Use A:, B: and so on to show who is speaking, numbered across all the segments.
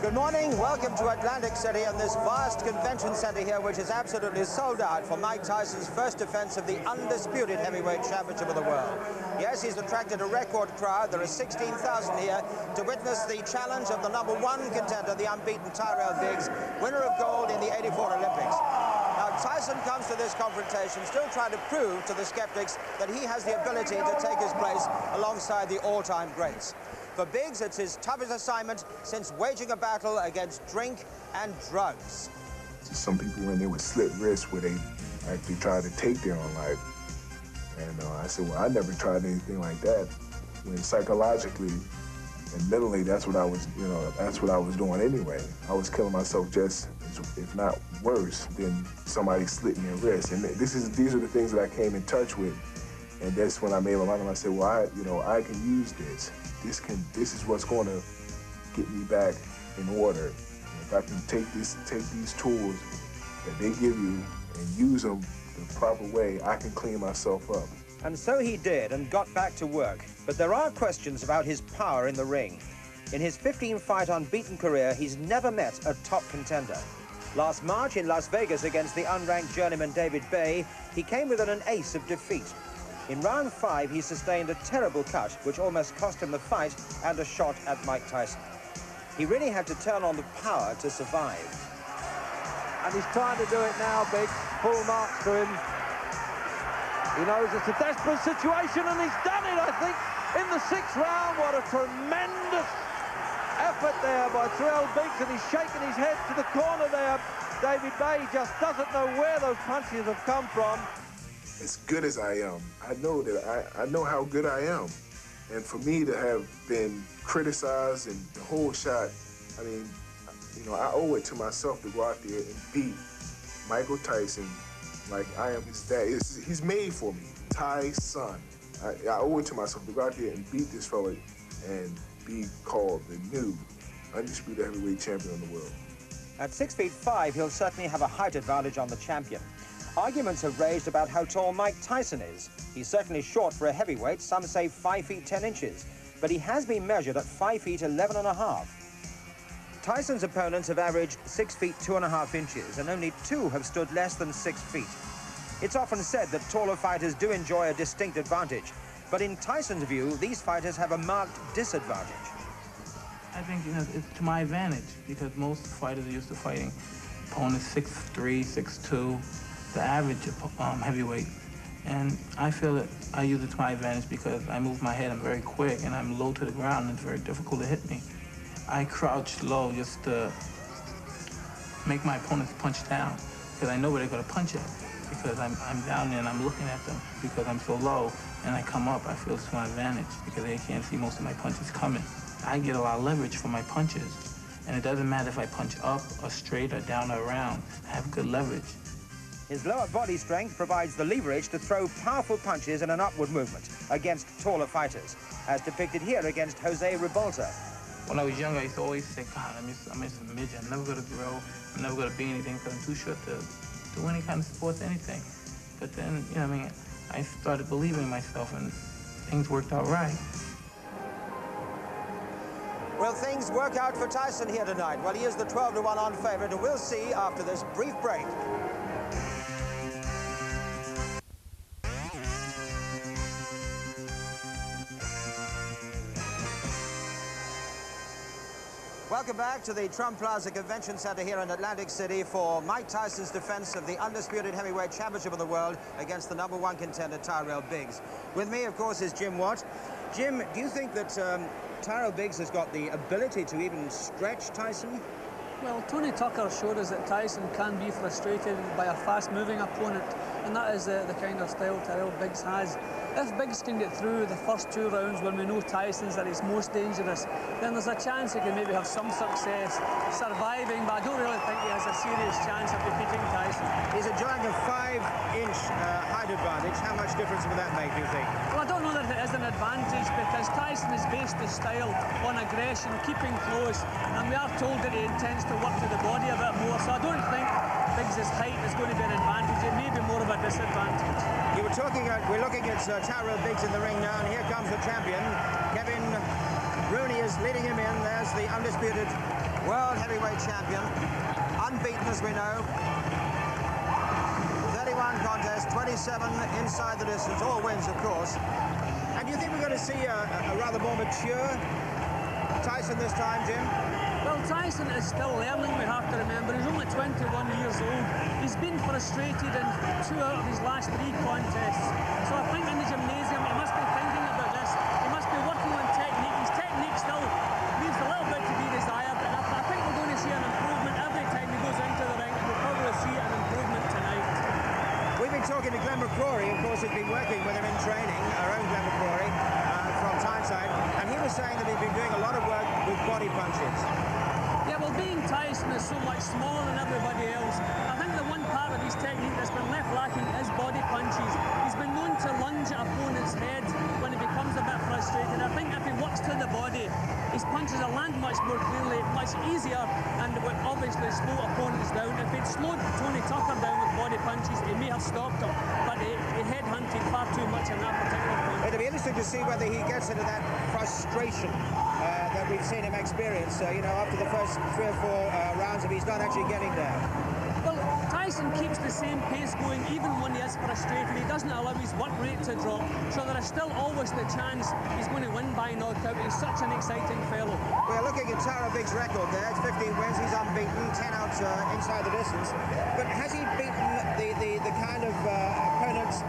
A: Good morning, welcome to Atlantic City and this vast convention center here, which is absolutely sold out for Mike Tyson's first defense of the undisputed heavyweight championship of the world. Yes, he's attracted a record crowd. There are 16,000 here to witness the challenge of the #1 contender, the unbeaten Tyrell, winner of gold in the '84 Olympics. Now, Tyson comes to this confrontation still trying to prove to the skeptics that he has the ability to take his place alongside the all-time greats. For Biggs, it's his toughest assignment since waging a battle against drink and drugs.
B: Some people, when they would slit wrists, where they actually try to take their own life. And I said, well, I never tried anything like that. When psychologically and mentally, that's what I was, that's what I was doing anyway. I was killing myself just, if not worse, than somebody slitting their wrist. And these are the things that I came in touch with. And that's when I made my mind up. I said, well, I can use this. This is what's going to get me back in order. If I can take these tools that they give you and use them the proper way, I can clean myself up.
A: And so he did and got back to work. But there are questions about his power in the ring. In his 15-fight unbeaten career, he's never met a top contender. Last March in Las Vegas against the unranked journeyman David Bay, he came within an ace of defeat. In round 5, he sustained a terrible cut, which almost cost him the fight and a shot at Mike Tyson. He really had to turn on the power to survive.
C: And he's trying to do it now, Biggs. Full marks to him. He knows it's a desperate situation, and he's done it, I think, in the 6th round. What a tremendous effort there by Tyrell Biggs, and he's shaking his head to the corner there. David Bay just doesn't know where those punches have come from.
B: As good as I am, I know that I know how good I am. And for me to have been criticized and the whole shot, I mean, I owe it to myself to go out there and beat Michael Tyson like I am his dad. He's made for me, Tyson. I owe it to myself to go out there and beat this fella and be called the new undisputed heavyweight champion of the world.
A: At 6'5", he'll certainly have a height advantage on the champion. Arguments have raised about how tall Mike Tyson is. He's certainly short for a heavyweight, some say 5 feet 10 inches, but he has been measured at 5 feet 11.5. Tyson's opponents have averaged 6 feet 2.5 inches, and only 2 have stood less than 6 feet. It's often said that taller fighters do enjoy a distinct advantage, but in Tyson's view, these fighters have a marked disadvantage.
D: I think it's to my advantage, because most fighters are used to fighting opponents 6'3", 6'2", the average heavyweight. And I feel that I use it to my advantage because I move my head, I'm very quick, and I'm low to the ground, and it's very difficult to hit me. I crouch low just to make my opponents punch down, because I know where they're going to punch at, because I'm down there and I'm looking at them. Because I'm so low and I come up, I feel it's to my advantage, because they can't see most of my punches coming. I get a lot of leverage from my punches, and it doesn't matter if I punch up or straight or down or around. I have good leverage.
A: His lower body strength provides the leverage to throw powerful punches in an upward movement against taller fighters, as depicted here against Jose Ribalta.
D: When I was younger, I used to always say, God, I'm just a midget. I'm never going to grow. I'm never going to be anything because I'm too short to do any kind of sports, anything. But then, I started believing in myself, and things worked out right.
A: Will things work out for Tyson here tonight? Well, he is the 12-to-1 favorite, and we'll see after this brief break. Welcome back to the Trump Plaza Convention Center here in Atlantic City for Mike Tyson's defense of the undisputed heavyweight championship of the world against the #1 contender, Tyrell Biggs. With me, of course, is Jim Watt. Jim, do you think that Tyrell Biggs has got the ability to even stretch Tyson?
E: Well, Tony Tucker showed us that Tyson can be frustrated by a fast-moving opponent, and that is the kind of style Tyrell Biggs has. If Biggs can get through the first 2 rounds when we know Tyson's at his most dangerous, then there's a chance he can maybe have some success surviving, but I don't really think he has a serious chance of defeating Tyson.
A: He's enjoying a 5-inch height advantage. How much difference would that make, do you think?
E: Well, I don't know that it is an advantage, because Tyson has based his style on aggression, keeping close, and we are told that he intends to work to the body a bit more, so I don't think Biggs' height is going to be an advantage. It may be more of a disadvantage.
A: We're looking at Tyrell Biggs in the ring now, and here comes the champion. Kevin Rooney is leading him in. There's the undisputed World heavyweight champion, unbeaten as we know. 31 contests, 27 inside the distance, all wins, of course. And do you think we're going to see a rather more mature Tyson this time, Jim?
E: Well, Tyson is still learning, we have to remember. He's only 21 years old. He's been frustrated in 2 out of his last 3 contests. So I think in the gymnasium he must be thinking about this. He must be working on technique. His technique still leaves a little bit to be desired. And I think we're going to see an improvement every time he goes into the ring. And we'll probably see an improvement tonight.
A: We've been talking to Glenn McCrory, of course, who's been working with him in training, our own Glenn McCrory, from Tyneside, and he was saying that he's been doing a lot of work with body punches.
E: Yeah, well, being Tyson is so much smaller than everybody else. I think the one part of his technique that's been left lacking is body punches. He's been known to lunge at opponents' heads when he becomes a bit frustrated. I think if he works to the body, his punches will land much more clearly, much easier, and would obviously slow opponents down. If he'd slowed Tony Tucker down with body punches, he may have stopped him, but he head-hunted far too much in that particular point.
A: It'll be interesting to see whether he gets into that frustration that we've seen him experience, you know, after the first 3 or 4 rounds, if he's not actually getting there.
E: Well, Tyson keeps the same pace going even when he is frustrated. He doesn't allow his work rate to drop, so there is still always the chance he's going to win by knockout. He's such an exciting fellow.
A: We're looking at Tyrell Biggs' record there. It's 15 wins, he's unbeaten, 10 out inside the distance. But has he beaten the kind of opponents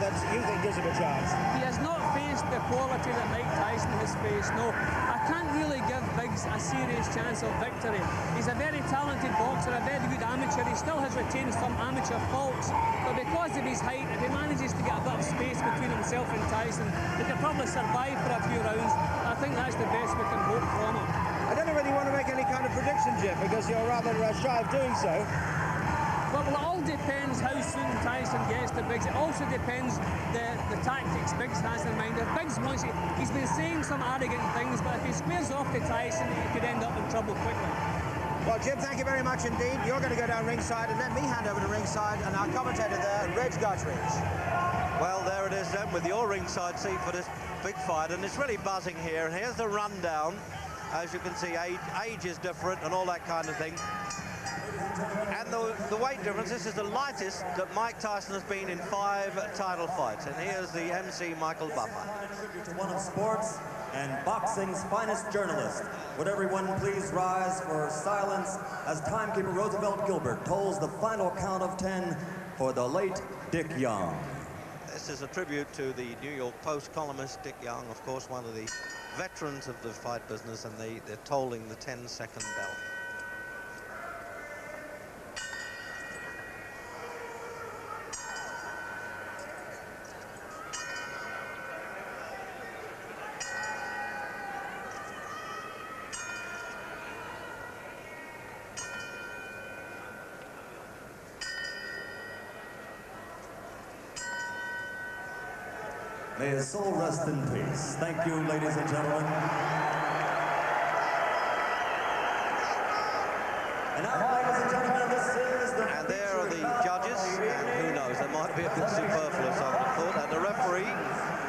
A: that you think gives him a chance?
E: He has not faced the quality that Mike Tyson has faced, no. I can't really give Biggs a serious chance of victory. He's a very talented boxer, a very good amateur. He still has retained some amateur faults, but because of his height, if he manages to get a bit of space between himself and Tyson, he could probably survive for a few rounds. I think that's the best we can hope from him.
A: I don't know whether you want to make any kind of prediction, Jim, because you're rather shy of doing so.
E: Well, it all depends how soon Tyson gets to Biggs. It also depends the tactics Biggs has in mind. If Biggs wants it, he's been saying some arrogant things, but if he squares off to Tyson, he could end up in trouble quickly.
A: Well, Jim, thank you very much indeed. You're going to go down ringside, and let me hand over to ringside and our commentator there, Reg Guthridge.
F: Well, there it is then, with your ringside seat for this big fight, and it's really buzzing here. And here's the rundown. As you can see, age is different and all that kind of thing. And the weight difference, this is the lightest that Mike Tyson has been in 5 title fights. And here's the MC, Michael Buffer.
G: To one of sports and boxing's finest journalist. Would everyone please rise for silence as timekeeper Roosevelt Gilbert tolls the final count of 10 for the late Dick Young.
F: This is a tribute to the New York Post columnist Dick Young, of course, one of the veterans of the fight business, and they're tolling the 10-second bell.
G: May his soul rest in peace. Thank you, ladies and gentlemen. And now, ladies and gentlemen, this is the...
F: And there are the judges, and who knows, they might be a bit superfluous, I would have thought. And the referee,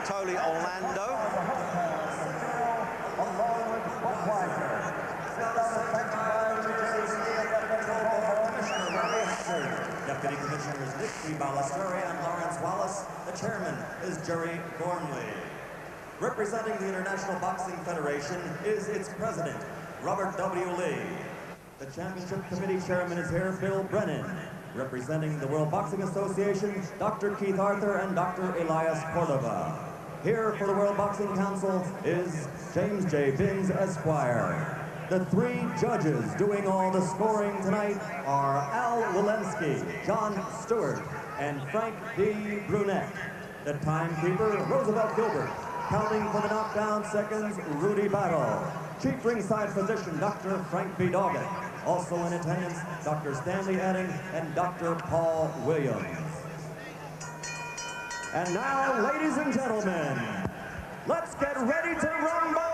F: Tony Orlando.
G: Deputy Commissioners Nick Ballasteri and Lawrence Wallace. The chairman is Jerry Gormley. Representing the International Boxing Federation is its president, Robert W. Lee. The championship committee chairman is here, Bill Brennan. Representing the World Boxing Association, Dr. Keith Arthur and Dr. Elias Cordova. Here for the World Boxing Council is James J. Bins, Esquire. The 3 judges doing all the scoring tonight are Al Walensky, John Stewart, and Frank D. Brunette. The timekeeper, Roosevelt Gilbert. Counting for the knockdown seconds, Rudy Battle. Chief ringside physician, Dr. Frank B. Doggett. Also in attendance, Dr. Stanley Edding and Dr. Paul Williams. And now, ladies and gentlemen, let's get ready to rumble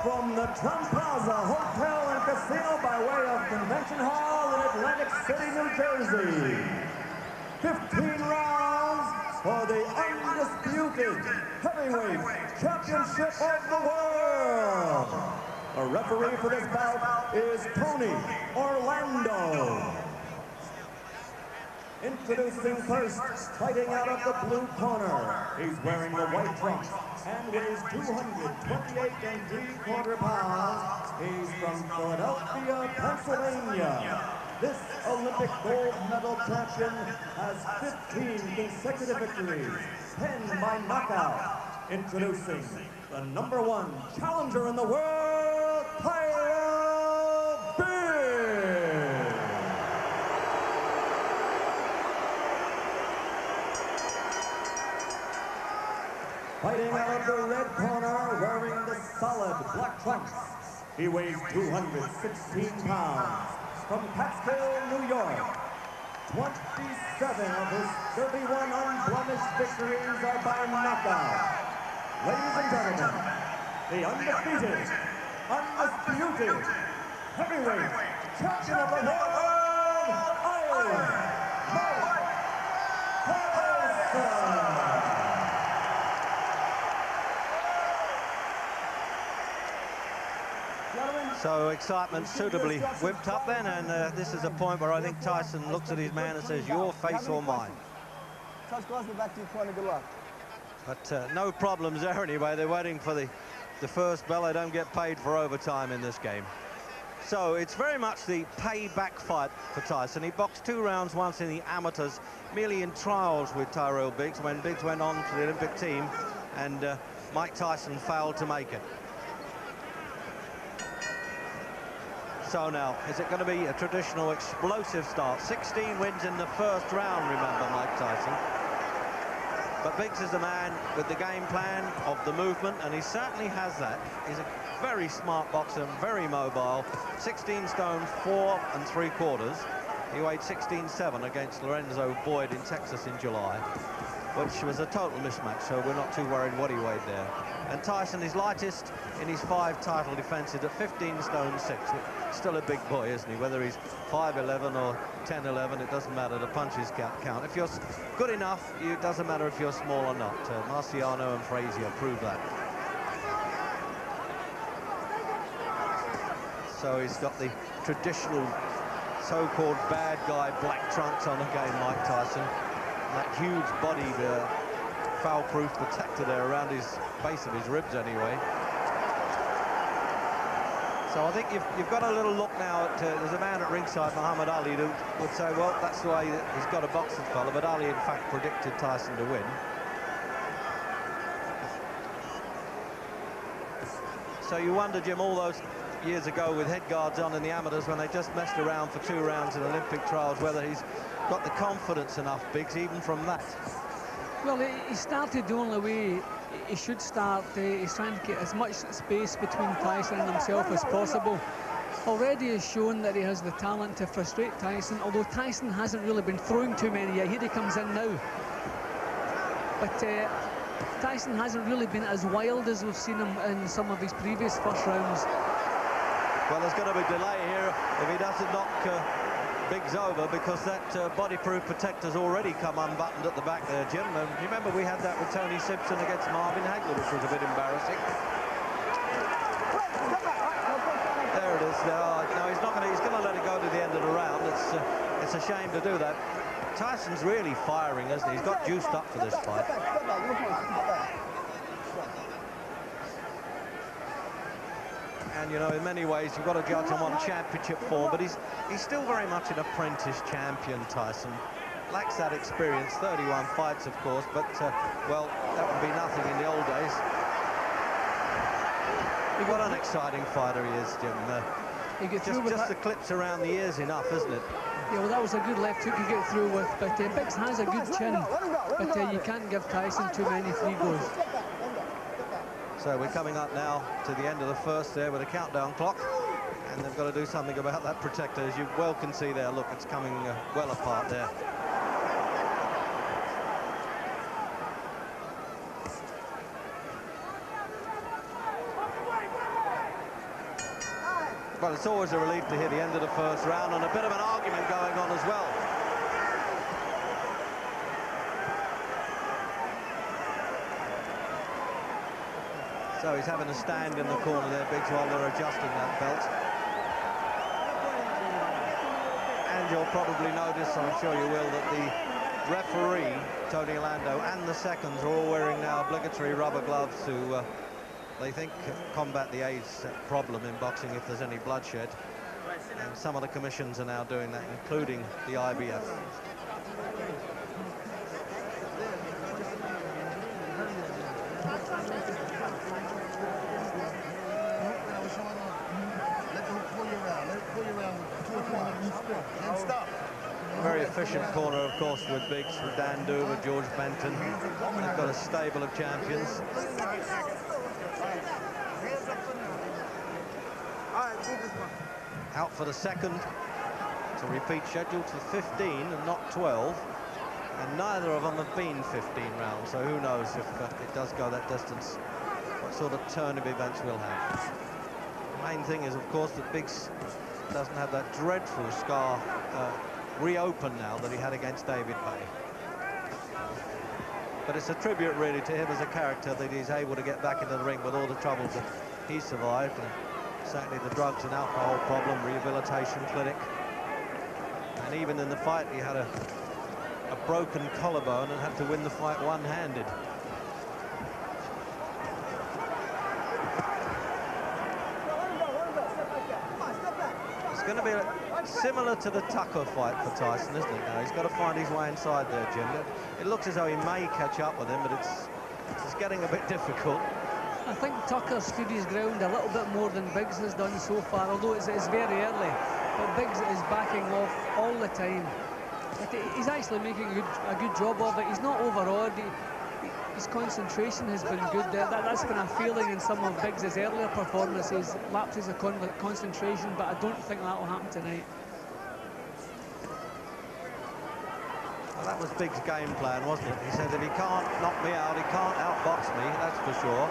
G: from the Trump Plaza Hotel and Casino by way of Convention Hall in Atlantic City, New Jersey. 15 rounds for the undisputed heavyweight championship of the world. referee for this bout is Tony Orlando. Introducing first, fighting out of the blue corner. He's wearing the white trunks and weighs 228 3/4 pounds. He's from Philadelphia, Pennsylvania. This Olympic gold medal champion has 15 consecutive victories, 10 by knockout. Introducing the #1 challenger in the world, Tyrell. Fighting out of the red corner, wearing the solid black trunks. He weighs 216 pounds. From Catskill, New York. 27 of his 31 unblemished victories are by knockout. Ladies and gentlemen, the undefeated, undisputed, heavyweight champion of the world, Mike Tyson.
F: So excitement suitably whipped up then, and this is a point where I think Tyson looks at his man and says, your face or mine.
H: Touch gloves, back to your corner, good luck.
F: But no problems there anyway. They're waiting for the first bell. They don't get paid for overtime in this game. So it's very much the payback fight for Tyson. He boxed 2 rounds once in the amateurs, merely in trials with Tyrell Biggs, when Biggs went on to the Olympic team, and Mike Tyson failed to make it. So now, is it going to be a traditional explosive start? 16 wins in the first round, remember, Mike Tyson. But Biggs is the man with the game plan of the movement, and he certainly has that. He's a very smart boxer, very mobile. 16 stone, 4 3/4. He weighed 16.7 against Lorenzo Boyd in Texas in July, which was a total mismatch, so we're not too worried what he weighed there. And Tyson is lightest in his 5 title defences at 15 stone 6. Still a big boy, isn't he? Whether he's 5'11" or 10'11", it doesn't matter. The punches count. If you're good enough, it doesn't matter if you're small or not. Marciano and Frazier prove that. So he's got the traditional so-called bad guy black trunks on again, Mike Tyson. That huge body, foul-proof protector there around his base of his ribs anyway. So I think you've got a little look now at, there's a man at ringside, Muhammad Ali, who would say, well, that's the way he's got a boxing fella, but Ali in fact predicted Tyson to win. So you wonder, Jim, all those years ago with head guards on in the amateurs when they just messed around for 2 rounds in Olympic trials, whether he's got the confidence enough, Biggs, even from that.
E: Well, he started the only way he should start. He's trying to get as much space between Tyson and himself as possible. Already has shown that he has the talent to frustrate Tyson, although Tyson hasn't really been throwing too many yet. Here he comes in now. But Tyson hasn't really been as wild as we've seen him in some of his previous first rounds.
F: Well, there's going to be delay here if he doesn't knock Biggs over, because that bodyproof protector's already come unbuttoned at the back there, Jim. And you remember we had that with Tony Simpson against Marvin Hagler, which was a bit embarrassing. There it is. No, he's not going to. He's going to let it go to the end of the round. It's a shame to do that. Tyson's really firing, isn't he? He's got juiced up for this fight. And, you know, in many ways, you've got to judge him on championship form, but he's still very much an apprentice champion, Tyson. Lacks that experience, 31 fights, of course, but, well, that would be nothing in the old days. What an exciting fighter he is, Jim. Just the clips around the ears enough, isn't it?
E: Yeah, well, that was a good left hook to get through with, but Biggs has a good chin, but you can't give Tyson too many free goes.
F: So we're coming up now to the end of the first there with a countdown clock, and they've got to do something about that protector. As you well can see there, look, it's coming well apart there. Well, it's always a relief to hear the end of the first round, and a bit of an argument going on as well. So he's having a stand in the corner there, Biggs, while they're adjusting that belt. And you'll probably notice, I'm sure you will, that the referee, Tony Lando, and the seconds are all wearing now obligatory rubber gloves to, they think, combat the AIDS problem in boxing if there's any bloodshed. And some of the commissions are now doing that, including the IBF. Very efficient corner, of course, with Biggs, with Dan Duva, George Benton. They've got a stable of champions. Out for the second. It's a repeat scheduled for 15 and not 12. And neither of them have been 15 rounds, so who knows if it does go that distance, what sort of turn of events we'll have. The main thing is, of course, that Biggs doesn't have that dreadful scar reopened now that he had against David Bay. But it's a tribute, really, to him as a character that he's able to get back into the ring with all the troubles that he survived. And certainly the drugs and alcohol problem, rehabilitation clinic. And even in the fight, he had a broken collarbone and had to win the fight one-handed. It's going to be similar to the Tucker fight for Tyson, isn't it? Now he's got to find his way inside there, Jim. It looks as though he may catch up with him, but it's getting a bit difficult.
E: I think Tucker stood his ground a little bit more than Biggs has done so far, although it's very early. But Biggs is backing off all the time. He's actually making a good job of it. He's not overawed. His concentration has been good there. That's been a feeling in some of Biggs' earlier performances, lapses of concentration, but I don't think that will happen tonight.
F: Well, that was Biggs' game plan, wasn't it? He said if he can't knock me out, he can't outbox me, that's for sure.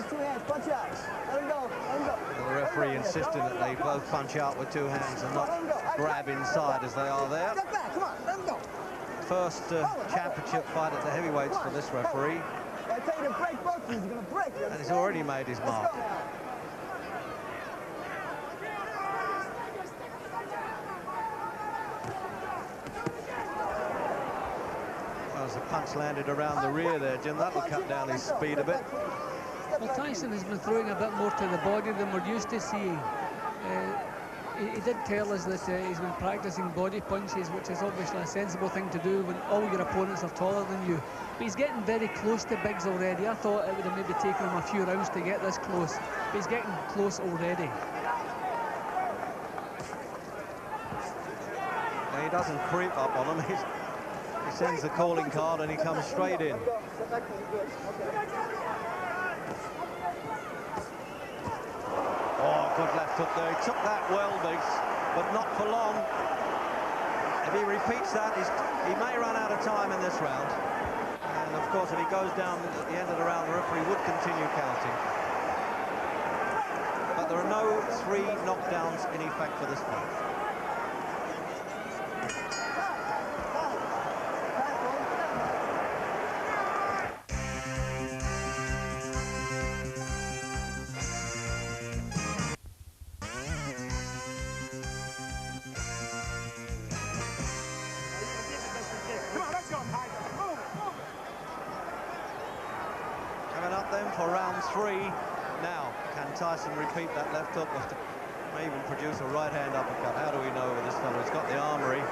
H: Two hands, punch out. Let him go, let him go.
F: The referee insisting that they both punch out with two hands and not grab inside as they are there.
H: Step back, come on, let him go.
F: First championship fight at the heavyweights for this referee.
H: I tell you to break both of these, you're gonna break.
F: And he's already made his mark. Well, as the punch landed around the rear there, Jim, that'll cut down his speed a bit.
E: Well, Tyson has been throwing a bit more to the body than we're used to seeing. He did tell us that he's been practicing body punches, which is obviously a sensible thing to do when all your opponents are taller than you. But he's getting very close to Biggs already. I thought it would have maybe taken him a few rounds to get this close, but he's getting close already.
F: Now, he doesn't creep up on him. He sends the calling card and he comes straight in. Oh, good left hook there. He took that well, Biggs, but not for long. If he repeats that, he may run out of time in this round. And, of course, if he goes down at the end of the round, the referee would continue counting. But there are no 3 knockdowns in effect for this fight. For round 3 now. Can Tyson repeat that left hook? May even produce a right hand uppercut. How do we know with this fellow? He's got the armory.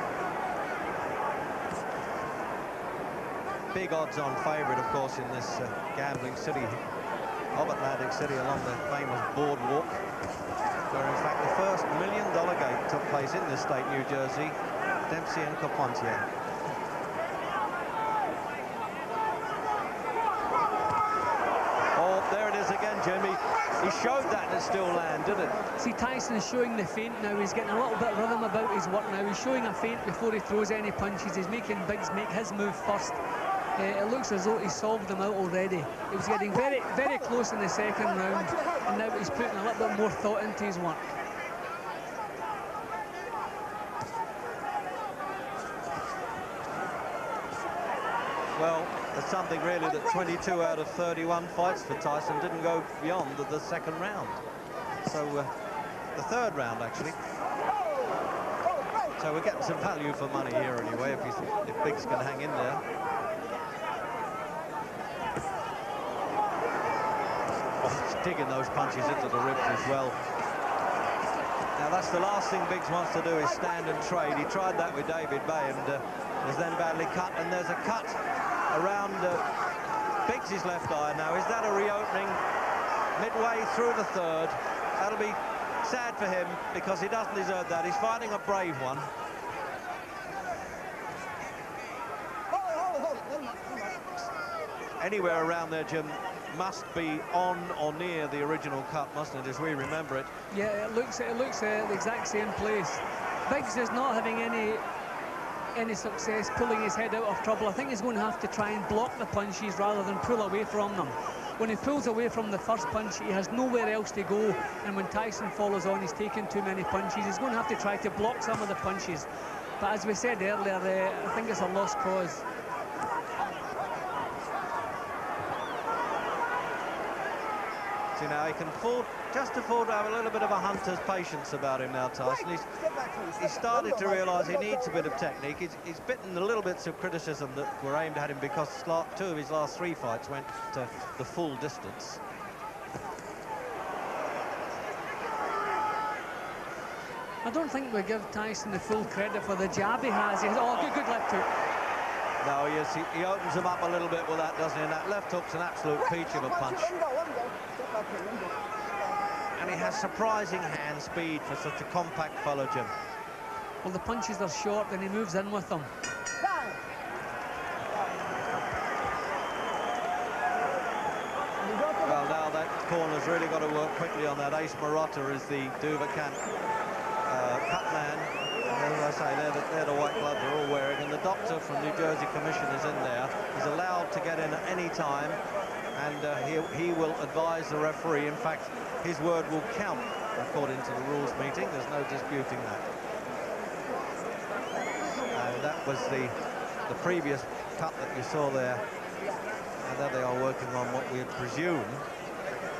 F: Big odds-on favourite, of course, in this gambling city of Atlantic City along the famous boardwalk, where in fact the first $1 million gate took place in this state, New Jersey. Dempsey and Carpentier. Jimmy, he showed that and it still landed, didn't it?
E: See, Tyson is showing the feint now. He's getting a little bit of rhythm about his work now. He's showing a feint before he throws any punches. He's making Biggs make his move first. It looks as though he solved them out already. He was getting very, very close in the second round, and now he's putting a little bit more thought into his work.
F: Well, there's something really that 22 out of 31 fights for Tyson didn't go beyond the second round. So the third round, actually. So we're getting some value for money here anyway, if Biggs can hang in there. Oh, he's digging those punches into the ribs as well. Now that's the last thing Biggs wants to do, is stand and trade. He tried that with David Bay and was then badly cut. And there's a cut around Biggs' left eye now. Is that a reopening midway through the third? That'll be sad for him because he doesn't deserve that. He's fighting a brave one. Anywhere around there, Jim, must be on or near the original cut, mustn't it, as we remember it?
E: Yeah, it looks the exact same place. Biggs is not having any success pulling his head out of trouble. I think he's going to have to try and block the punches rather than pull away from them. When he pulls away from the first punch, he has nowhere else to go, and when Tyson follows on, he's taking too many punches. He's going to have to try to block some of the punches. But as we said earlier, I think it's a lost cause.
F: See, now he can just afford to have a little bit of a hunter's patience about him now, Tyson. He's started to realise he needs a bit of technique. He's bitten the little bits of criticism that were aimed at him because 2 of his last 3 fights went to the full distance.
E: I don't think we give Tyson the full credit for the jab he has. Oh, good left hook.
F: No, yes, he opens him up a little bit with that, doesn't he? And that left hook's an absolute peach of a punch. And he has surprising hand speed for such a compact fellow, Jim.
E: Well, the punches are short and he moves in with them.
F: Well, now that corner's really got to work quickly on that. Ace Marotta is the Duvacant cut man. And as I say, they're the white gloves they're all wearing. And the doctor from New Jersey Commission is in there. He's allowed to get in at any time. And he will advise the referee. In fact, his word will count according to the rules meeting. There's no disputing that. That was the previous cut that you saw there. And there they are working on what we presume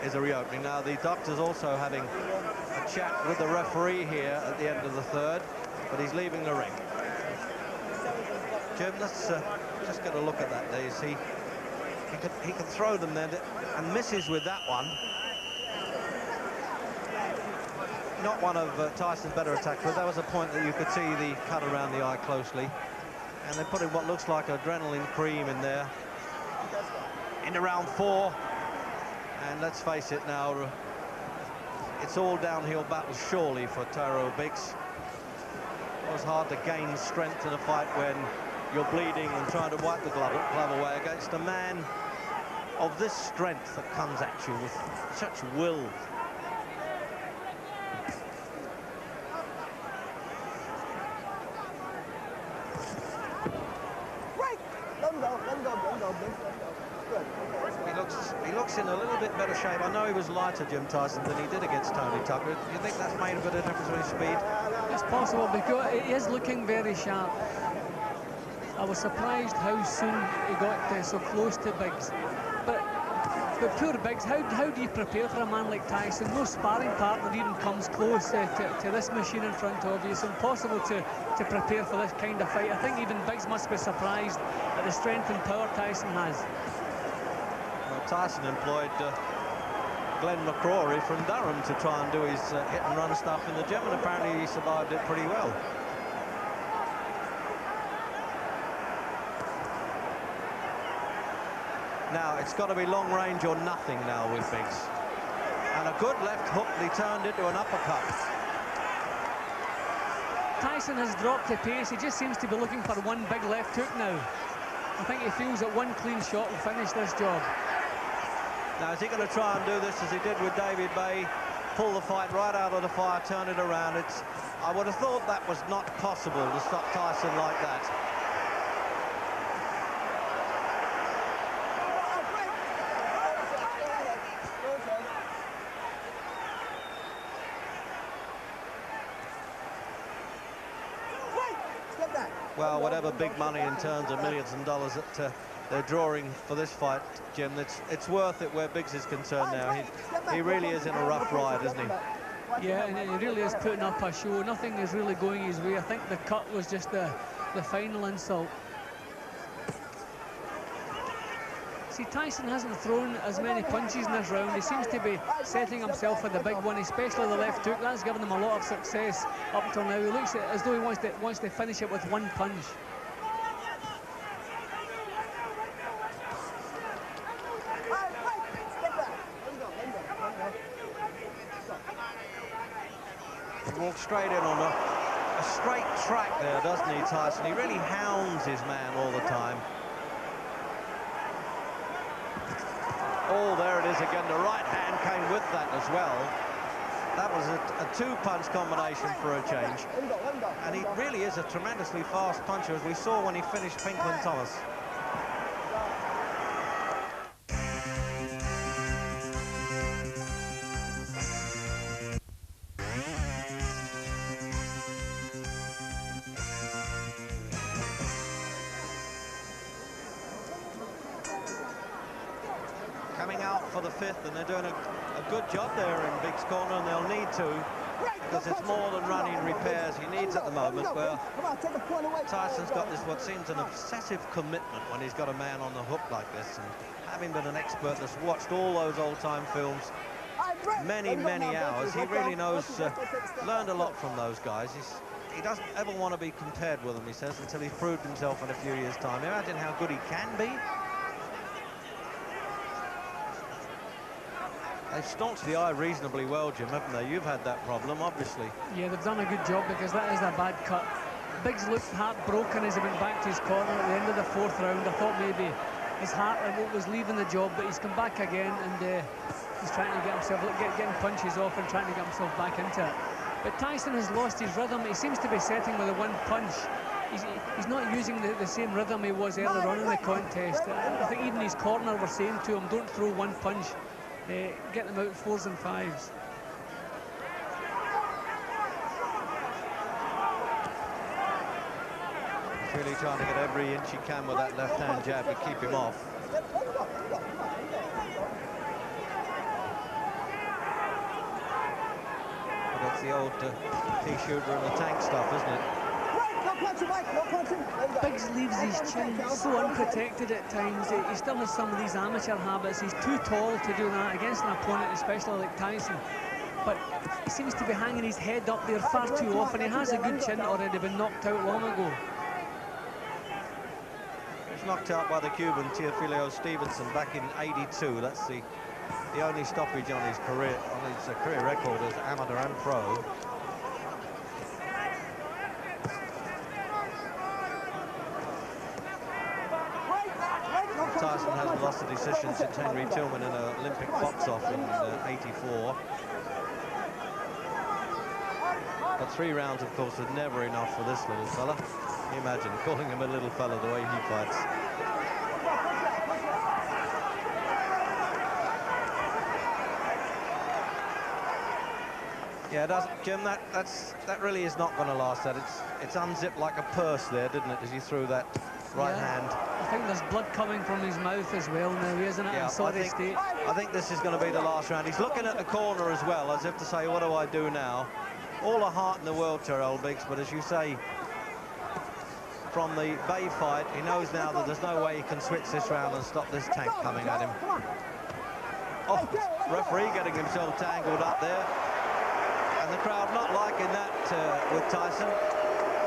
F: is a reopening. Now the doctor's also having a chat with the referee here at the end of the third, but he's leaving the ring. Jim, let's just get a look at that. There you see, he can throw them there and misses with that one. Not one of Tyson's better attacks, but that was a point that you could see the cut around the eye closely. And they're putting what looks like adrenaline cream in there. Into round 4. And let's face it now, it's all downhill battle surely for Tyrell Biggs. It was hard to gain strength in a fight when you're bleeding and trying to wipe the glove away against a man of this strength that comes at you with such will. He looks in a little bit better shape. I know he was lighter, Jim Tyson, than he did against Tony Tucker. Do you think that's made a bit of difference with his speed?
E: It's possible because he is looking very sharp. I was surprised how soon he got so close to Biggs. But poor Biggs, how do you prepare for a man like Tyson? No sparring partner even comes close to this machine in front of you. It's impossible to prepare for this kind of fight. I think even Biggs must be surprised at the strength and power Tyson has.
F: Well, Tyson employed Glenn McCrory from Durham to try and do his hit and run stuff in the gym, and apparently he survived it pretty well. Now, it's got to be long range or nothing now with Biggs. And a good left hook, he turned into an uppercut.
E: Tyson has dropped the pace. He just seems to be looking for one big left hook now. I think he feels that one clean shot will finish this job.
F: Now, is he going to try and do this as he did with David Bay? Pull the fight right out of the fire, turn it around. I would have thought that was not possible to stop Tyson like that. Well, whatever big money in terms of millions of dollars that they're drawing for this fight, Jim. It's worth it where Biggs is concerned now. He really is in a rough ride, isn't he?
E: Yeah, and he really is putting up a show. Nothing is really going his way. I think the cut was just the final insult. See, Tyson hasn't thrown as many punches in this round. He seems to be setting himself for the big one, especially the left hook. That's given him a lot of success up until now. He looks as though he wants to finish it with one punch.
F: He walks straight in on a straight track there, doesn't he, Tyson? He really hounds his man all the time. Oh, there it is again. The right hand came with that as well. That was a two-punch combination for a change. And he really is a tremendously fast puncher, as we saw when he finished Pinklon Thomas. Coming out for the fifth, and they're doing a good job there in Biggs' corner, and they'll need to, because it's more than running repairs he needs at the moment. Where Tyson's got this, what seems an obsessive commitment when he's got a man on the hook like this, and having been an expert that's watched all those old-time films many hours, he really knows, learned a lot from those guys. He doesn't ever want to be compared with them, he says, until he's proved himself in a few years' time. Imagine how good he can be. They've staunched the eye reasonably well, Jim, haven't they? You've had that problem, obviously.
E: Yeah, they've done a good job, because that is a bad cut. Biggs looked heartbroken as he went back to his corner at the end of the fourth round. I thought maybe his heart was leaving the job, but he's come back again, and he's trying to get himself, getting punches off and trying to get himself back into it. But Tyson has lost his rhythm. He seems to be setting with a one punch. He's not using the same rhythm he was earlier on in the contest. I think even his corner were saying to him, don't throw one punch. Get them out 4s and 5s.
F: He's really trying to get every inch he can with that left-hand jab to keep him off. But that's the old pea shooter in the tank stuff, isn't it?
E: Biggs leaves his chin so unprotected at times. He still has some of these amateur habits. He's too tall to do that against an opponent, especially like Tyson. But he seems to be hanging his head up there far too often. He has a good chin already, been knocked out long ago.
F: He was knocked out by the Cuban Teofilio Stevenson back in '82. That's the only stoppage on his career record as amateur and pro. Tyson hasn't lost a decision since Henry Tillman in an Olympic box-off in '84. But 3 rounds, of course, is never enough for this little fella. Can you imagine calling him a little fella the way he fights? Yeah, it doesn't, Jim. That really is not going to last. That it's unzipped like a purse there, didn't it? As he threw that right hand.
E: I think there's blood coming from his mouth as well now, isn't it?
F: Yeah, I think this is going to be the last round. He's looking at the corner as well, as if to say, what do I do now? All the heart in the world, Tyrell Biggs, but as you say, from the Bay fight, he knows now that there's no way he can switch this round and stop this tank coming at him. Oh, referee getting himself tangled up there. And the crowd not liking that with Tyson.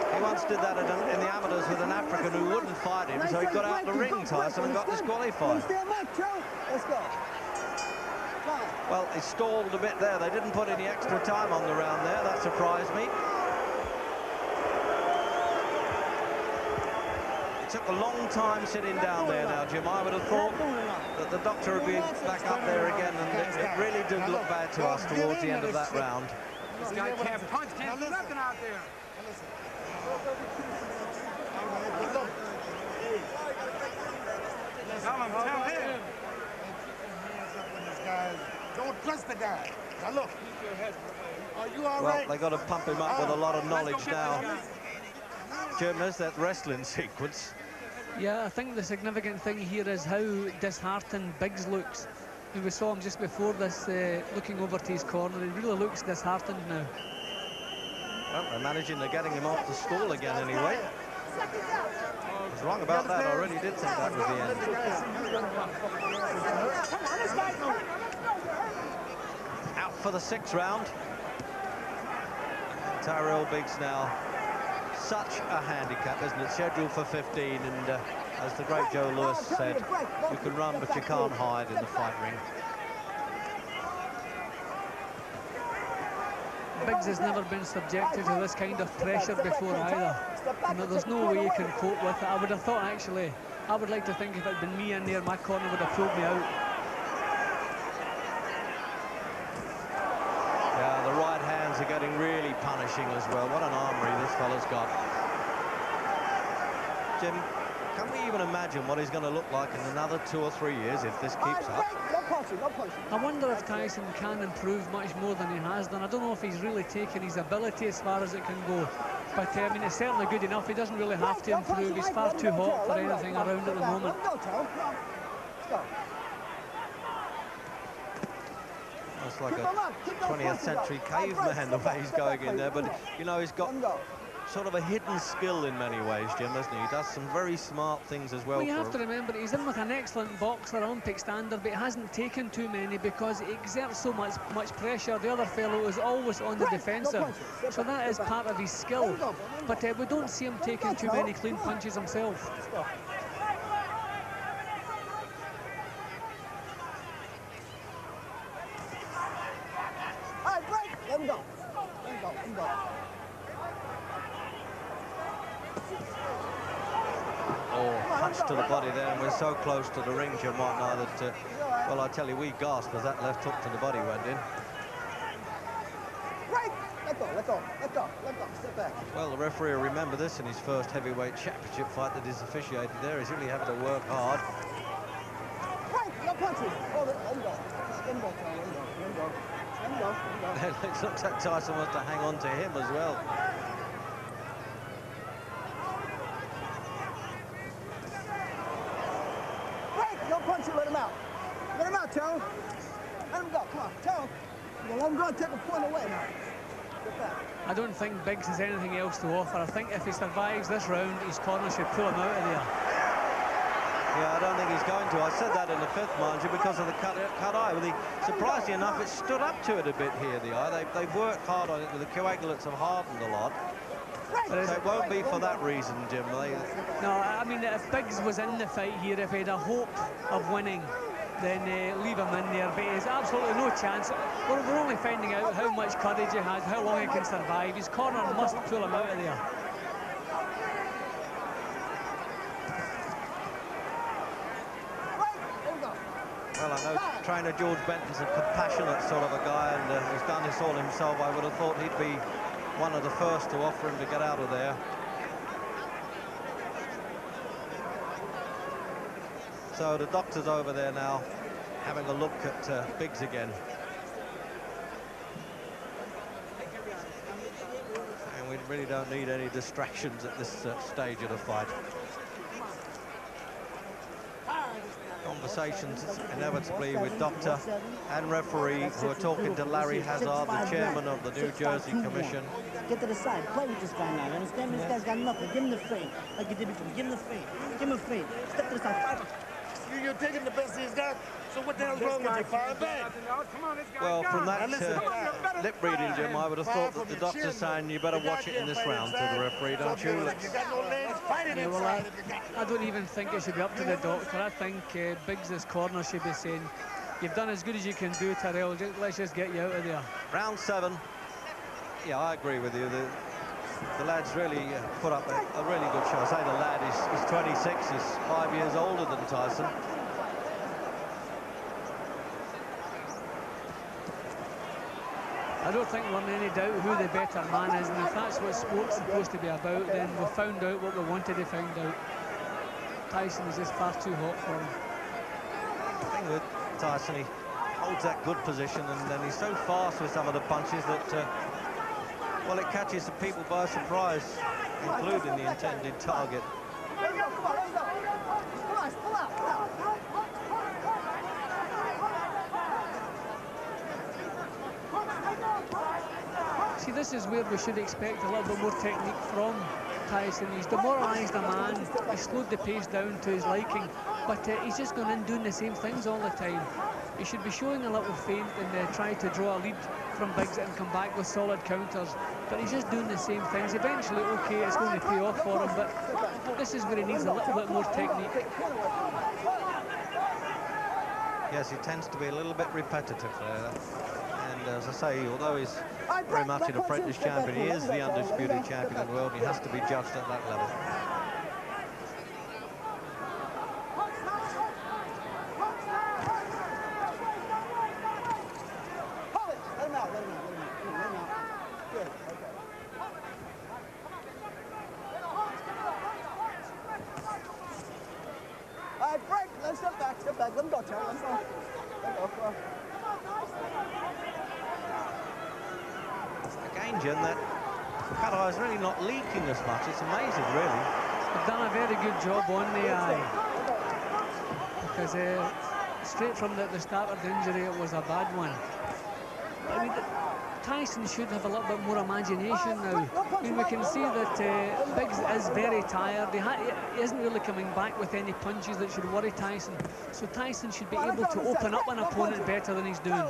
F: He once did that in the amateurs with an African who wouldn't fight him, so he got out the ring, Tyson, and got disqualified.
H: Let's go.
F: Well, it stalled a bit there. They didn't put any extra time on the round there. That surprised me. It took a long time sitting down there now, Jim. I would have thought that the doctor would be back up there again, and it really did look bad to us towards the end of that round.
I: This guy can't punch, can't do nothing out there. Tell him. Don't trust the guy. Now look. Are you all right?
F: Well, they got to pump him up with a lot of knowledge now. Jim, there's that wrestling sequence.
E: Yeah, I think the significant thing here is how disheartened Biggs looks. And we saw him just before this, looking over to his corner. He really looks disheartened now.
F: Well, they're managing to getting him off the stall again anyway. I was wrong about that. I really did think that was the end. Out for the 6th round. Tyrell Biggs now. Such a handicap, isn't it? Scheduled for 15, and as the great Joe Lewis said, you can run but you can't hide in the fight ring.
E: Biggs has never been subjected to this kind of pressure before either. And there's no way he can cope with it. I would have thought, actually, I would like to think if it had been me in there, my corner would have pulled me out.
F: Yeah, the right hands are getting really punishing as well. What an armory this fella's got. Jim, can we even imagine what he's going to look like in another 2 or 3 years if this keeps up?
E: I wonder if Tyson can improve much more than he has done. I don't know if he's really taken his ability as far as it can go. But, I mean, it's certainly good enough. He doesn't really have to improve. He's far too hot for anything around at the moment.
F: It's like a 20th century caveman the way he's going in there. But, you know, he's got sort of a hidden skill in many ways, Jim, doesn't he? He does some very smart things as well.
E: Well, you have to remember, he's in with an excellent boxer, Olympic standard, but he hasn't taken too many because he exerts so much pressure. The other fellow is always on the defensive, so that is part of his skill. But we don't see him taking too many clean punches himself.
H: Let him go. Let him go. Let him go.
F: Oh, punch to the body there, and we're so close to the ring, Jim White, that, well, I tell you, we gasped as that left hook to the body went in.
H: Right. Let go. Let go. Let go. Let go. Step back.
F: Well, the referee will remember this in his first heavyweight championship fight that he's officiated there. He's really having to work hard.
H: Right. No punches. Oh, let him go. Let him go. Let him go. Let him go. Let him go. Let him go.
F: It looks like Tyson wants to hang on to him as well.
H: Let him out. Let him out, Tyrell. Let him go. Come on, Tyrell. Let him go and take a point away now. Get back.
E: I don't think Biggs has anything else to offer. I think if he survives this round, his corner should pull him out of there.
F: Yeah, I don't think he's going to. I said that in the 5th, mind you, because of the cut eye. Well, surprisingly enough, it stood up to it a bit here, the eye. They've worked hard on it. The coagulates have hardened a lot. So it won't be for that reason, Jim.
E: No, I mean, if Biggs was in the fight here, if he had a hope of winning, then leave him in there. But there's absolutely no chance. We're only finding out how much courage he has, how long he can survive. His corner must pull him out of there.
F: Well, I know trainer George Benton's a compassionate sort of a guy, and he's done this all himself. I would have thought he'd be one of the first to offer him to get out of there. So the doctor's over there now, having a look at Biggs again. And we really don't need any distractions at this stage of the fight. Conversations inevitably with doctor and referee, who are talking to Larry Hazard, the chairman of the New Jersey Commission.
J: Get to the side, play with this guy now, you understand me? This guy's got nothing. Give him the feint, like you did before. Give him the feint. Give him a feint. Step to the side, fight.
I: You're taking the best he's got, so what the hell's wrong with you? Fire back.
F: Well, from that lip reading, Jim, I would have thought that the doctor's saying you better watch it in this round to the referee, don't you?
E: Yeah, well, I don't even think it should be up to the doctor. I think Biggs' corner should be saying, you've done as good as you can do, Tyrell. Let's just get you out of there.
F: Round 7. Yeah, I agree with you. The lad's really put up a really good show. I say the lad, he's 26, he's 5 years older than Tyson.
E: I don't think we're in any doubt who the better man is, and if that's what sport's supposed to be about, then we found out what we wanted to find out. Tyson is just far too hot for him.
F: The thing with Tyson, he holds that good position, and then he's so fast with some of the punches that, well, it catches the people by surprise, including the intended target.
E: See, this is where we should expect a little bit more technique from Tyson. He's demoralised a man, he's slowed the pace down to his liking, but he's just gone in doing the same things all the time. He should be showing a little feint and try to draw a lead from Biggs and come back with solid counters, but he's just doing the same things. Eventually, okay, it's going to pay off for him, but this is where he needs a little bit more technique.
F: Yes, he tends to be a little bit repetitive there. And as I say, although he's very much an apprentice champion, he is the undisputed champion in the world. He has to be judged at that level.
H: Let him go, Tyrell. Let him go.
F: Again, Jim, that cut-eye is really not leaking as much. It's amazing, really.
E: They've done a very good job on the eye. Because straight from the start of the injury, it was a bad one. I mean, Tyson should have a little bit more imagination now. I mean, we can see that Biggs is very tired. He isn't really coming back with any punches that should worry Tyson. So Tyson should be able to open up an opponent better than he's doing.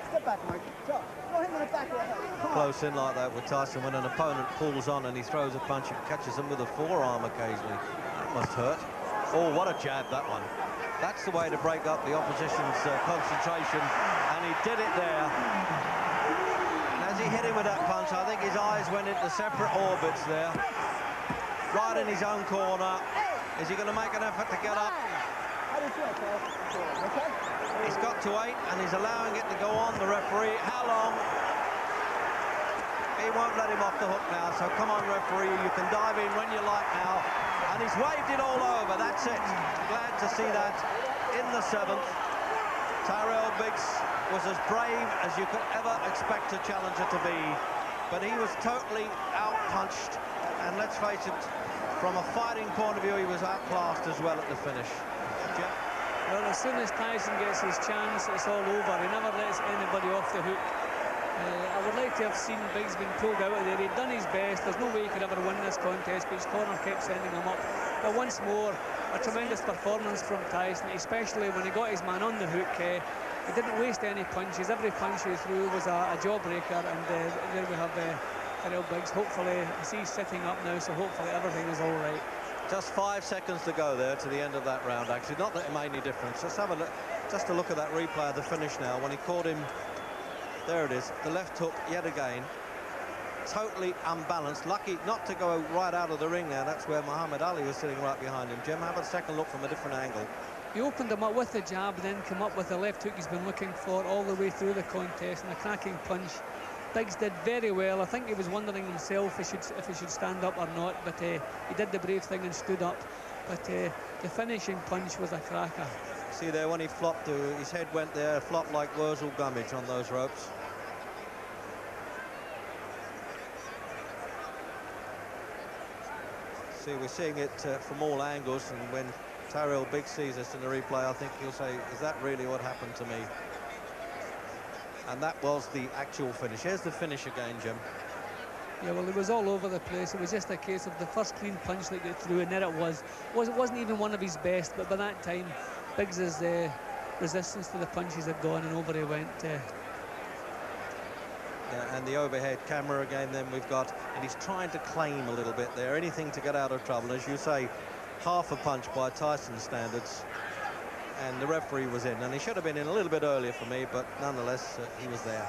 H: Step back, Mike. Throw him in the back of the head.
F: Close in like that with Tyson. When an opponent pulls on and he throws a punch, and catches him with a forearm occasionally. That must hurt. Oh, what a jab, that one. That's the way to break up the opposition's concentration, and he did it there. And as he hit him with that punch, I think his eyes went into separate orbits there. Right in his own corner. Is he going to make an effort to get up?
H: How do you feel, Tyrell? Okay?
F: He's got to 8, and he's allowing it to go on, the referee. How long? He won't let him off the hook now, so come on, referee, you can dive in when you like now. And he's waved it all over, that's it. Glad to see that in the 7th. Tyrell Biggs was as brave as you could ever expect a challenger to be, but he was totally outpunched, and let's face it, from a fighting point of view, he was outclassed as well at the finish. Jim?
E: Well, as soon as Tyson gets his chance, it's all over. He never lets anybody off the hook. I would like to have seen Biggs being pulled out of there. He'd done his best. There's no way he could ever win this contest, but his corner kept sending him up. But once more, a tremendous performance from Tyson, especially when he got his man on the hook. He didn't waste any punches. Every punch he threw was a jawbreaker, and there we have Tyrell Biggs. Hopefully, he's sitting up now, so hopefully everything is all right.
F: Just 5 seconds to go there to the end of that round, actually. Not that it made any difference. Let's have a look, just a look at that replay of the finish now. When he caught him, there it is, the left hook yet again. Totally unbalanced. Lucky not to go right out of the ring now. That's where Muhammad Ali was sitting right behind him. Jim, have a second look from a different angle.
E: He opened him up with the jab, then came up with the left hook he's been looking for all the way through the contest, and a cracking punch. Biggs did very well. I think he was wondering himself if he should stand up or not, but he did the brave thing and stood up. But the finishing punch was a cracker.
F: See there, when he flopped, his head went there, flopped like Wurzel Gummidge on those ropes. See, we're seeing it from all angles, and when Tyrell Biggs sees this in the replay, I think he'll say, is that really what happened to me? And that was the actual finish. Here's the finish again, Jim.
E: Yeah, well, it was all over the place. It was just a case of the first clean punch that got through, and there it was. It wasn't even one of his best, but by that time, Biggs's resistance to the punches had gone, and over he went. Yeah,
F: and the overhead camera again, then we've got, and he's trying to claim a little bit there, anything to get out of trouble. As you say, half a punch by Tyson's standards, and the referee was in, and he should have been in a little bit earlier for me, but nonetheless, he was there.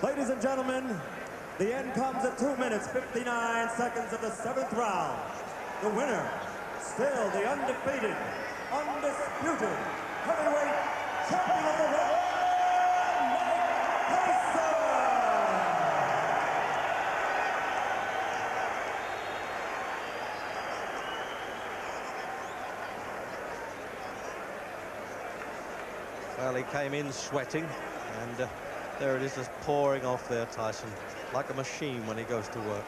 G: Ladies and gentlemen, the end comes at 2 minutes, 59 seconds of the 7th round. The winner, still the undefeated, undisputed heavyweight champion of the world, Tyson!
F: Well, he came in sweating, and there it is, just pouring off there, Tyson, like a machine when he goes to work.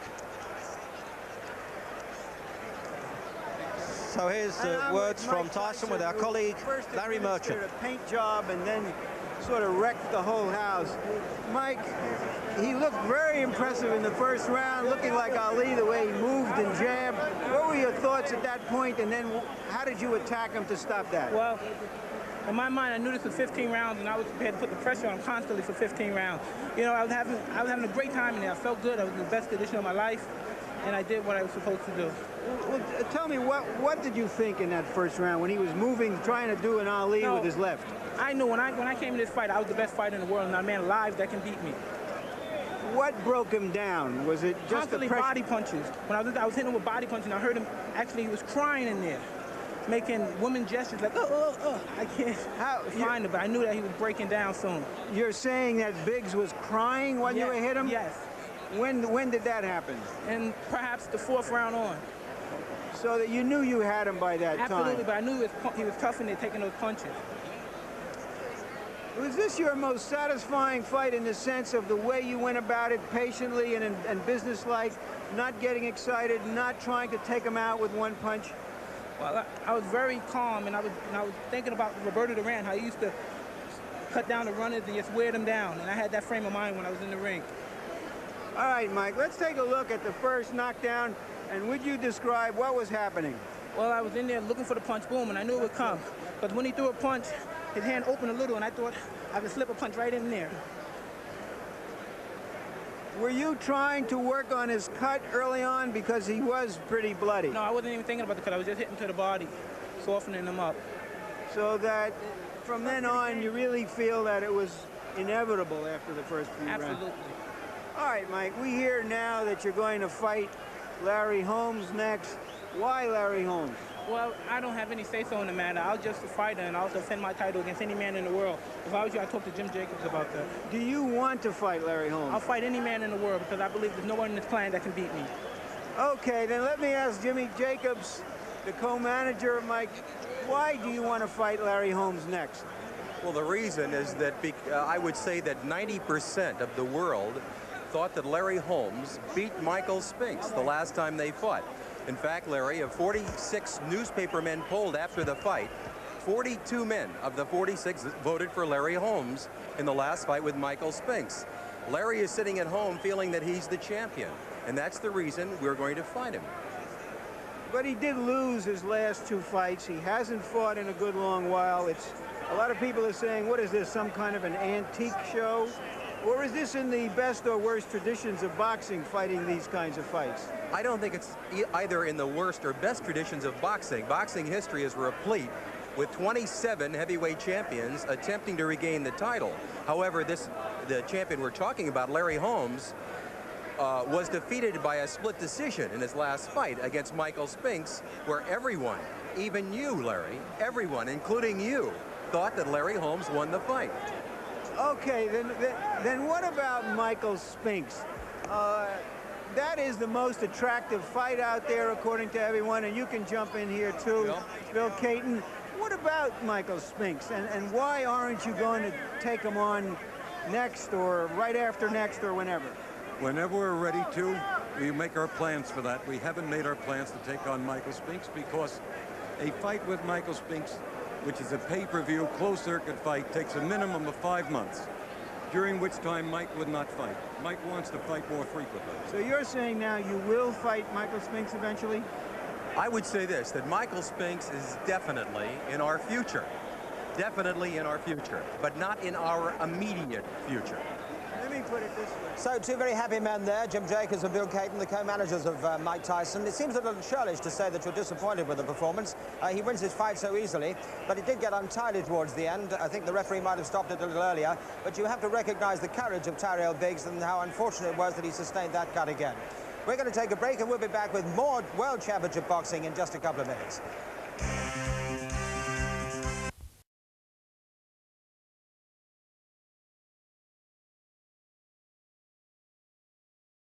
F: So here's the words from Tyson with our colleague Larry Merchant.
K: A paint job and then sort of wrecked the whole house. Mike, he looked very impressive in the first round, looking like Ali the way he moved and jabbed. What were your thoughts at that point, and then how did you attack him to stop that?
L: Well, in my mind, I knew this was 15 rounds, and I was prepared to put the pressure on him constantly for 15 rounds. You know, I was having a great time in there. I felt good. I was in the best condition of my life, and I did what I was supposed to do.
K: Well, tell me, what did you think in that first round when he was moving, trying to do an Ali with his left?
L: I knew when I came in this fight, I was the best fighter in the world, and not a man alive that can beat me.
K: What broke him down? Was it just
L: constantly
K: the
L: body punches? When I was hitting him with body punches, and I heard him, actually, he was crying in there, making woman gestures like, I can't find him, but I knew that he was breaking down soon.
K: You're saying that Biggs was crying when you were hit him?
L: Yes.
K: When did that happen?
L: And perhaps the 4th round on.
K: So that you knew you had him by that time?
L: Absolutely, but I knew he was tough in there taking those punches.
K: Was this your most satisfying fight in the sense of the way you went about it, patiently and businesslike, not getting excited, not trying to take him out with one punch?
L: Well, I was very calm, and I was thinking about Roberto Duran, how he used to cut down the runners and just wear them down, and I had that frame of mind when I was in the ring.
K: All right, Mike, let's take a look at the first knockdown, and would you describe what was happening?
L: Well, I was in there looking for the punch, boom, and I knew it would come. But when he threw a punch, his hand opened a little, and I thought I could slip a punch right in there.
K: Were you trying to work on his cut early on because he was pretty bloody?
L: No, I wasn't even thinking about the cut. I was just hitting to the body, softening him up.
K: So that from then on, you really feel that it was inevitable after the first few rounds?
L: Absolutely.
K: All right, Mike, we hear now that you're going to fight Larry Holmes next. Why Larry Holmes?
L: Well, I don't have any say-so in the matter. I was just a fighter, and I'll defend my title against any man in the world. If I was you, I'd talk to Jim Jacobs about that.
K: Do you want to fight Larry Holmes?
L: I'll fight any man in the world because I believe there's no one in this planet that can beat me.
K: Okay, then let me ask Jimmy Jacobs, the co-manager of Mike, why do you want to fight Larry Holmes next?
M: Well, the reason is that I would say that 90% of the world thought that Larry Holmes beat Michael Spinks the last time they fought. In fact, Larry, of 46 newspaper men polled after the fight, 42 men of the 46 voted for Larry Holmes in the last fight with Michael Spinks. Larry is sitting at home feeling that he's the champion, and that's the reason we're going to fight him.
K: But he did lose his last 2 fights. He hasn't fought in a good long while. A lot of people are saying, what is this, some kind of an antique show? Or is this in the best or worst traditions of boxing, fighting these kinds of fights?
M: I don't think it's either in the worst or best traditions of boxing. Boxing history is replete with 27 heavyweight champions attempting to regain the title. However, the champion we're talking about, Larry Holmes, was defeated by a split decision in his last fight against Michael Spinks, where everyone, even you, Larry, everyone, including you, thought that Larry Holmes won the fight.
K: Okay, then what about Michael Spinks? That is the most attractive fight out there, according to everyone, and you can jump in here too, Bill Caton. What about Michael Spinks, and why aren't you going to take him on next, or right after next, or whenever?
N: Whenever we're ready to, we make our plans for that. We haven't made our plans to take on Michael Spinks because a fight with Michael Spinks, which is a pay-per-view, closed-circuit fight, takes a minimum of 5 months, during which time Mike would not fight. Mike wants to fight more frequently.
K: So you're saying now you will fight Michael Spinks eventually?
M: I would say this, that Michael Spinks is definitely in our future. Definitely in our future, but not in our immediate future.
K: Let me put it this way.
A: So 2 very happy men there, Jim Jacobs and Bill Caton, the co-managers of Mike Tyson. It seems a little churlish to say that you're disappointed with the performance. He wins his fight so easily, but he did get untidy towards the end. I think the referee might have stopped it a little earlier, but you have to recognize the courage of Tyrell Biggs and how unfortunate it was that he sustained that cut again. We're going to take a break and we'll be back with more World Championship boxing in just a couple of minutes.